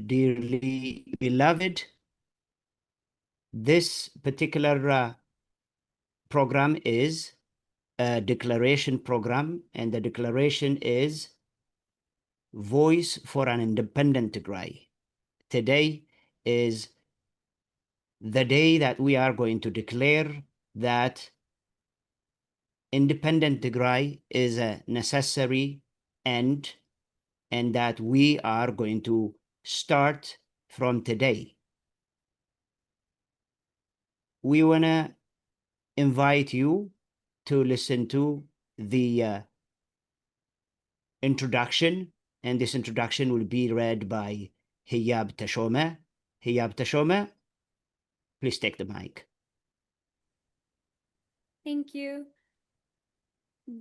Dearly beloved, this particular program is a declaration program, and the declaration is Voice for an Independent Tigray. Today is the day that we are going to declare that independent Tigray is a necessary end, and that we are going to start from today. We want to invite you to listen to the introduction, and this introduction will be read by Hiab Teshome. Hiab Teshome, please take the mic. Thank you.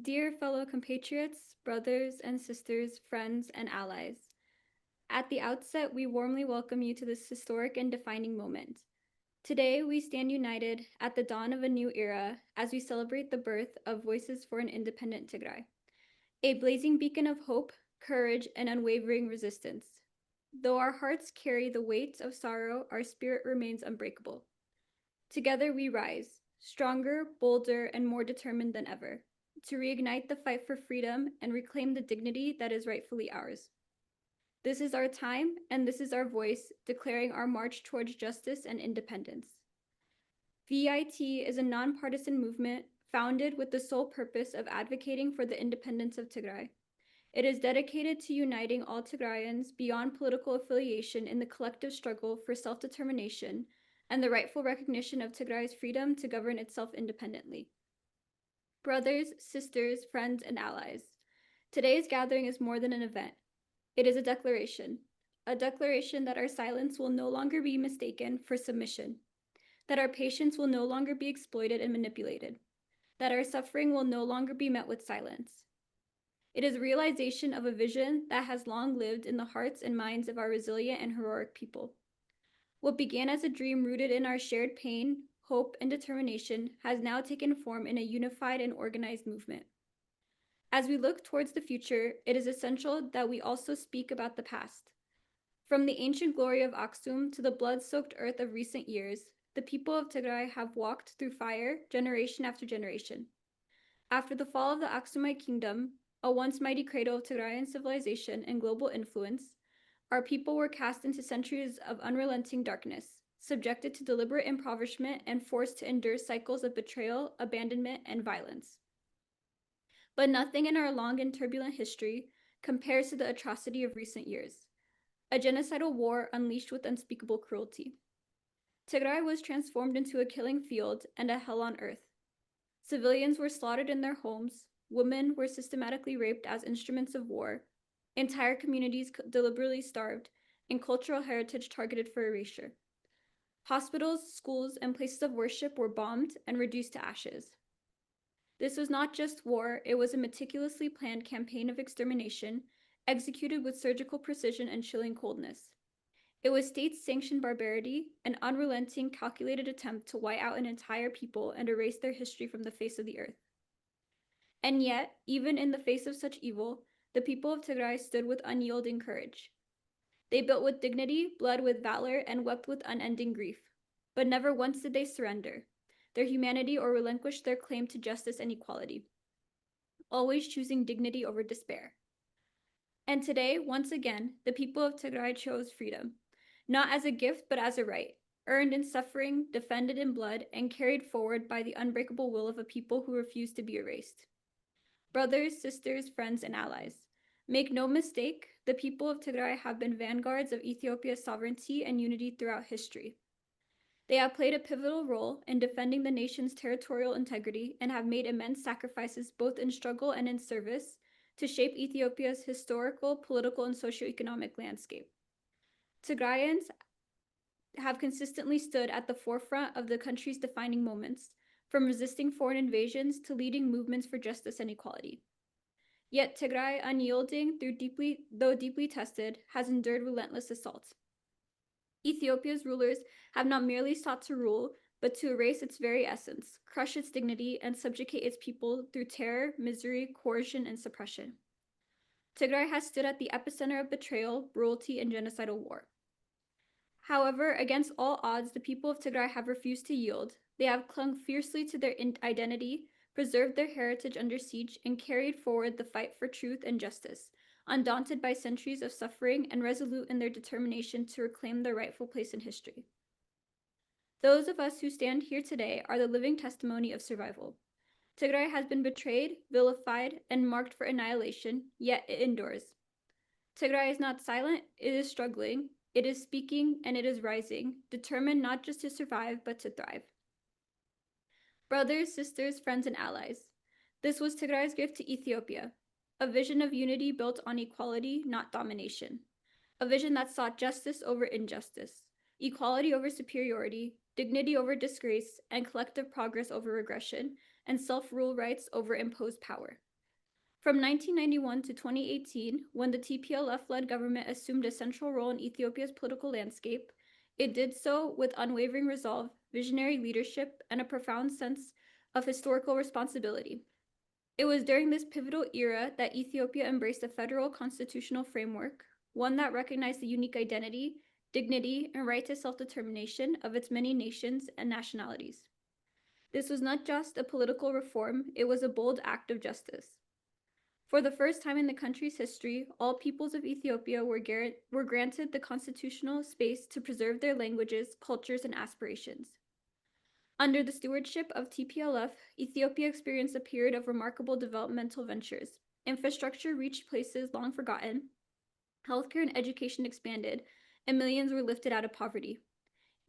Dear fellow compatriots, brothers and sisters, friends and allies, at the outset, we warmly welcome you to this historic and defining moment. Today, we stand united at the dawn of a new era as we celebrate the birth of Voices for an Independent Tigray, a blazing beacon of hope, courage, and unwavering resistance. Though our hearts carry the weight of sorrow, our spirit remains unbreakable. Together we rise, stronger, bolder, and more determined than ever, to reignite the fight for freedom and reclaim the dignity that is rightfully ours. This is our time, and this is our voice, declaring our march towards justice and independence. VIT is a nonpartisan movement founded with the sole purpose of advocating for the independence of Tigray. It is dedicated to uniting all Tigrayans beyond political affiliation in the collective struggle for self-determination and the rightful recognition of Tigray's freedom to govern itself independently. Brothers, sisters, friends, and allies, today's gathering is more than an event. It is a declaration that our silence will no longer be mistaken for submission, that our patience will no longer be exploited and manipulated, that our suffering will no longer be met with silence. It is a realization of a vision that has long lived in the hearts and minds of our resilient and heroic people. What began as a dream rooted in our shared pain, hope, and determination has now taken form in a unified and organized movement. As we look towards the future, it is essential that we also speak about the past. From the ancient glory of Aksum to the blood-soaked earth of recent years, the people of Tigray have walked through fire generation after generation. After the fall of the Aksumite kingdom, a once mighty cradle of Tigrayan civilization and global influence, our people were cast into centuries of unrelenting darkness, subjected to deliberate impoverishment and forced to endure cycles of betrayal, abandonment, and violence. But nothing in our long and turbulent history compares to the atrocity of recent years, a genocidal war unleashed with unspeakable cruelty. Tigray was transformed into a killing field and a hell on earth. Civilians were slaughtered in their homes, women were systematically raped as instruments of war, entire communities deliberately starved, and cultural heritage targeted for erasure. Hospitals, schools, and places of worship were bombed and reduced to ashes. This was not just war, it was a meticulously planned campaign of extermination, executed with surgical precision and chilling coldness. It was state-sanctioned barbarity, an unrelenting, calculated attempt to white out an entire people and erase their history from the face of the earth. And yet, even in the face of such evil, the people of Tigray stood with unyielding courage. They built with dignity, bled with valor, and wept with unending grief. But never once did they surrender their humanity or relinquish their claim to justice and equality, always choosing dignity over despair. And today, once again, the people of Tigray chose freedom, not as a gift but as a right, earned in suffering, defended in blood, and carried forward by the unbreakable will of a people who refused to be erased. Brothers, sisters, friends, and allies, make no mistake, the people of Tigray have been vanguards of Ethiopia's sovereignty and unity throughout history. They have played a pivotal role in defending the nation's territorial integrity and have made immense sacrifices both in struggle and in service to shape Ethiopia's historical, political, and socioeconomic landscape. Tigrayans have consistently stood at the forefront of the country's defining moments, from resisting foreign invasions to leading movements for justice and equality. Yet Tigray, unyielding though deeply tested, has endured relentless assaults. Ethiopia's rulers have not merely sought to rule, but to erase its very essence, crush its dignity, and subjugate its people through terror, misery, coercion, and suppression. Tigray has stood at the epicenter of betrayal, cruelty, and genocidal war. However, against all odds, the people of Tigray have refused to yield. They have clung fiercely to their identity, preserved their heritage under siege, and carried forward the fight for truth and justice, undaunted by centuries of suffering and resolute in their determination to reclaim their rightful place in history. Those of us who stand here today are the living testimony of survival. Tigray has been betrayed, vilified, and marked for annihilation, yet it endures. Tigray is not silent, it is struggling, it is speaking, and it is rising, determined not just to survive, but to thrive. Brothers, sisters, friends, and allies, this was Tigray's gift to Ethiopia, a vision of unity built on equality, not domination, a vision that sought justice over injustice, equality over superiority, dignity over disgrace, and collective progress over regression, and self-rule rights over imposed power. From 1991 to 2018, when the TPLF-led government assumed a central role in Ethiopia's political landscape, it did so with unwavering resolve, visionary leadership, and a profound sense of historical responsibility. It was during this pivotal era that Ethiopia embraced a federal constitutional framework, one that recognized the unique identity, dignity, and right to self-determination of its many nations and nationalities. This was not just a political reform, it was a bold act of justice. For the first time in the country's history, all peoples of Ethiopia were granted the constitutional space to preserve their languages, cultures, and aspirations. Under the stewardship of TPLF, Ethiopia experienced a period of remarkable developmental ventures. Infrastructure reached places long forgotten, healthcare and education expanded, and millions were lifted out of poverty.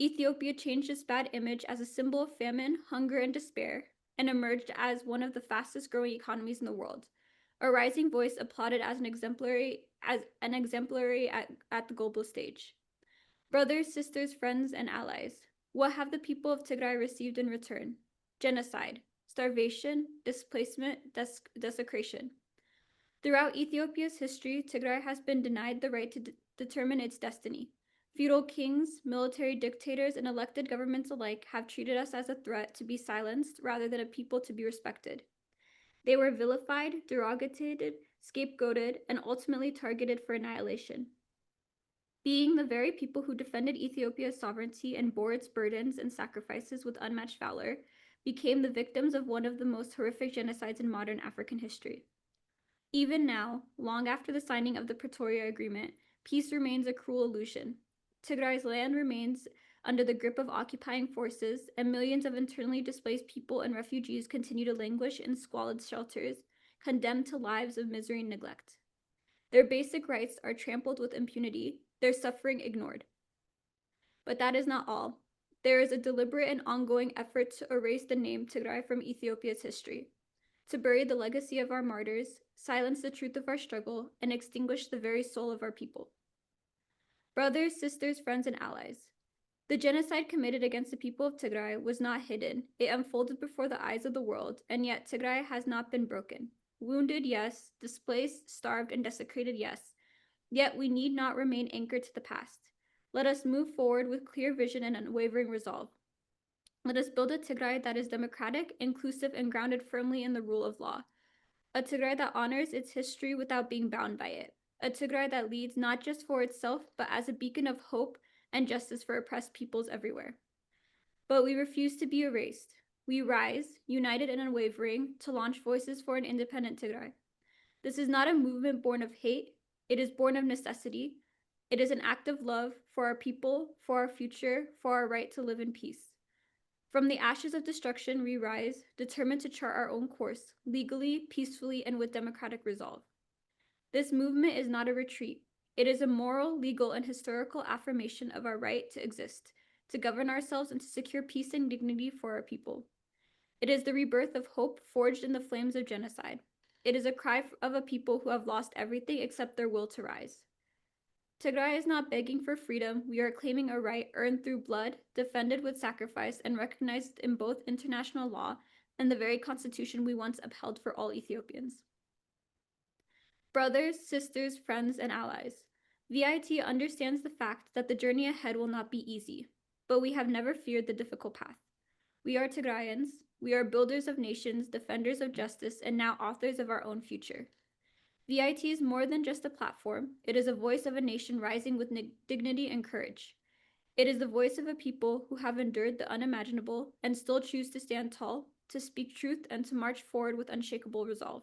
Ethiopia changed its bad image as a symbol of famine, hunger, and despair, and emerged as one of the fastest growing economies in the world. A rising voice applauded as an exemplary at the global stage. Brothers, sisters, friends, and allies, what have the people of Tigray received in return? Genocide, starvation, displacement, desecration. Throughout Ethiopia's history, Tigray has been denied the right to determine its destiny. Feudal kings, military dictators, and elected governments alike have treated us as a threat to be silenced rather than a people to be respected. They were vilified, derogated, scapegoated, and ultimately targeted for annihilation. Being the very people who defended Ethiopia's sovereignty and bore its burdens and sacrifices with unmatched valor, became the victims of one of the most horrific genocides in modern African history. Even now, long after the signing of the Pretoria Agreement, peace remains a cruel illusion. Tigray's land remains under the grip of occupying forces, and millions of internally displaced people and refugees continue to languish in squalid shelters, condemned to lives of misery and neglect. Their basic rights are trampled with impunity, their suffering ignored. But that is not all. There is a deliberate and ongoing effort to erase the name Tigray from Ethiopia's history, to bury the legacy of our martyrs, silence the truth of our struggle, and extinguish the very soul of our people. Brothers, sisters, friends, and allies, the genocide committed against the people of Tigray was not hidden. It unfolded before the eyes of the world, and yet Tigray has not been broken. Wounded, yes. Displaced, starved, and desecrated, yes. Yet we need not remain anchored to the past. Let us move forward with clear vision and unwavering resolve. Let us build a Tigray that is democratic, inclusive, and grounded firmly in the rule of law. A Tigray that honors its history without being bound by it. A Tigray that leads not just for itself, but as a beacon of hope and justice for oppressed peoples everywhere. But we refuse to be erased. We rise, united and unwavering, to launch voices for an independent Tigray. This is not a movement born of hate, it is born of necessity. It is an act of love for our people, for our future, for our right to live in peace. From the ashes of destruction, we rise, determined to chart our own course, legally, peacefully, and with democratic resolve. This movement is not a retreat. It is a moral, legal, and historical affirmation of our right to exist, to govern ourselves, and to secure peace and dignity for our people. It is the rebirth of hope forged in the flames of genocide. It is a cry of a people who have lost everything except their will to rise. Tigray is not begging for freedom. We are claiming a right earned through blood, defended with sacrifice, and recognized in both international law and the very constitution we once upheld for all Ethiopians. Brothers, sisters, friends, and allies, VIT understands the fact that the journey ahead will not be easy, but we have never feared the difficult path. We are Tigrayans. We are builders of nations, defenders of justice, and now authors of our own future. VIT is more than just a platform. It is a voice of a nation rising with dignity and courage. It is the voice of a people who have endured the unimaginable and still choose to stand tall, to speak truth, and to march forward with unshakable resolve.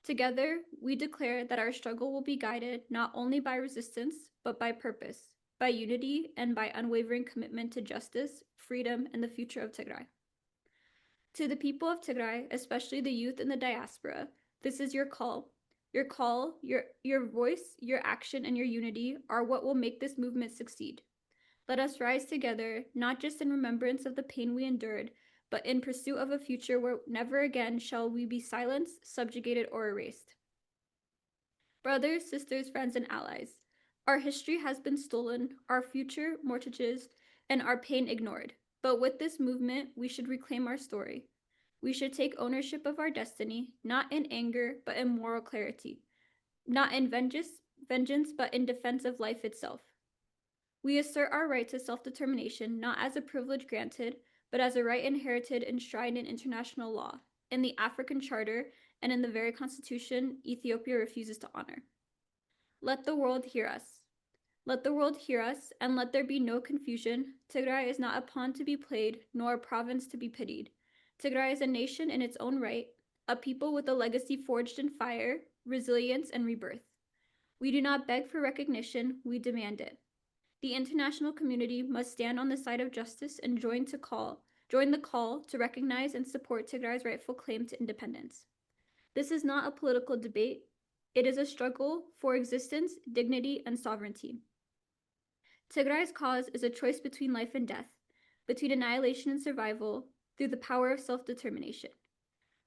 Together, we declare that our struggle will be guided not only by resistance, but by purpose, by unity, and by unwavering commitment to justice, freedom, and the future of Tigray. To the people of Tigray, especially the youth in the diaspora, this is your call. Your call, your voice, your action, and your unity are what will make this movement succeed. Let us rise together, not just in remembrance of the pain we endured, but in pursuit of a future where never again shall we be silenced, subjugated, or erased. Brothers, sisters, friends, and allies, our history has been stolen, our future mortgaged, and our pain ignored. But with this movement, we should reclaim our story. We should take ownership of our destiny, not in anger, but in moral clarity, not in vengeance, but in defense of life itself. We assert our right to self-determination not as a privilege granted, but as a right inherited enshrined in international law, in the African Charter, and in the very constitution Ethiopia refuses to honor. Let the world hear us. Let the world hear us, and let there be no confusion. Tigray is not a pawn to be played, nor a province to be pitied. Tigray is a nation in its own right, a people with a legacy forged in fire, resilience, and rebirth. We do not beg for recognition, we demand it. The international community must stand on the side of justice and join the call to recognize and support Tigray's rightful claim to independence. This is not a political debate. It is a struggle for existence, dignity, and sovereignty. Tigray's cause is a choice between life and death, between annihilation and survival, through the power of self-determination.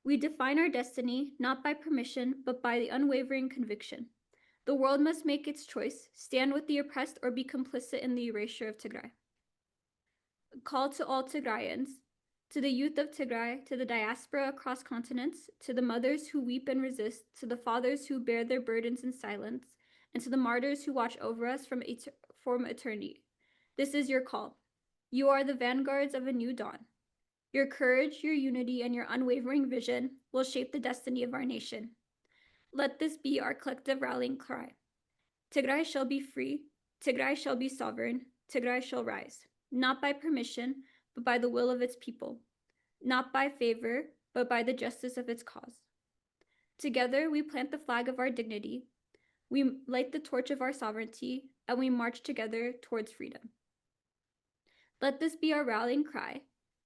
We define our destiny not by permission, but by the unwavering conviction. The world must make its choice, stand with the oppressed, or be complicit in the erasure of Tigray. A call to all Tigrayans, to the youth of Tigray, to the diaspora across continents, to the mothers who weep and resist, to the fathers who bear their burdens in silence, and to the martyrs who watch over us from eternity. This is your call. You are the vanguards of a new dawn. Your courage, your unity, and your unwavering vision will shape the destiny of our nation. Let this be our collective rallying cry. Tigray shall be free, Tigray shall be sovereign, Tigray shall rise, not by permission, but by the will of its people, not by favor, but by the justice of its cause. Together we plant the flag of our dignity, we light the torch of our sovereignty, and we march together towards freedom. Let this be our rallying cry.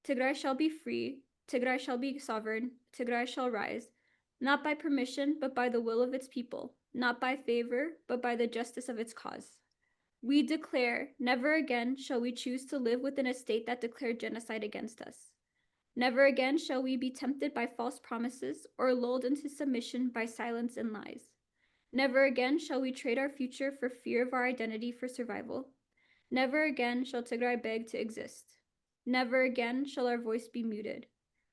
Tigray shall be free, Tigray shall be sovereign, Tigray shall rise, not by permission, but by the will of its people, not by favor, but by the justice of its cause. We declare, never again shall we choose to live within a state that declared genocide against us. Never again shall we be tempted by false promises or lulled into submission by silence and lies. Never again shall we trade our future for fear of our identity for survival. Never again shall Tigray beg to exist. Never again shall our voice be muted.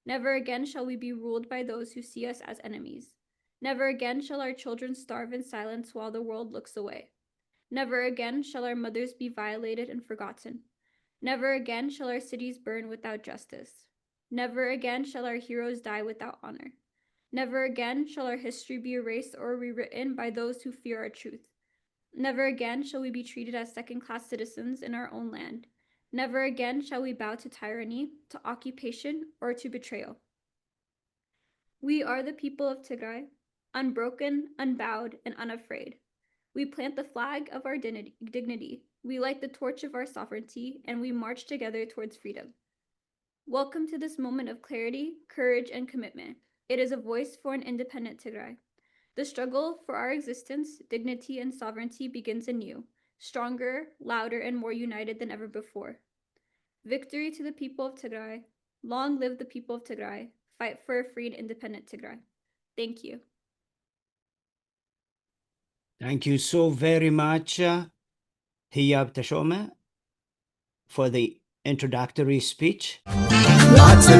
Never again shall we be ruled by those who see us as enemies. Never again shall our children starve in silence while the world looks away. Never again shall our mothers be violated and forgotten. Never again shall our cities burn without justice. Never again shall our heroes die without honor. Never again shall our history be erased or rewritten by those who fear our truth. Never again shall we be treated as second-class citizens in our own land. Never again shall we bow to tyranny, to occupation, or to betrayal. We are the people of Tigray, unbroken, unbowed, and unafraid. We plant the flag of our dignity, we light the torch of our sovereignty, and we march together towards freedom. Welcome to this moment of clarity, courage, and commitment. It is a voice for an independent Tigray. The struggle for our existence, dignity, and sovereignty begins anew, stronger, louder, and more united than ever before. Victory to the people of Tigray. Long live the people of Tigray. Fight for a free and independent Tigray. Thank you. Thank you so very much, Hiab Teshome, for the introductory speech. Not to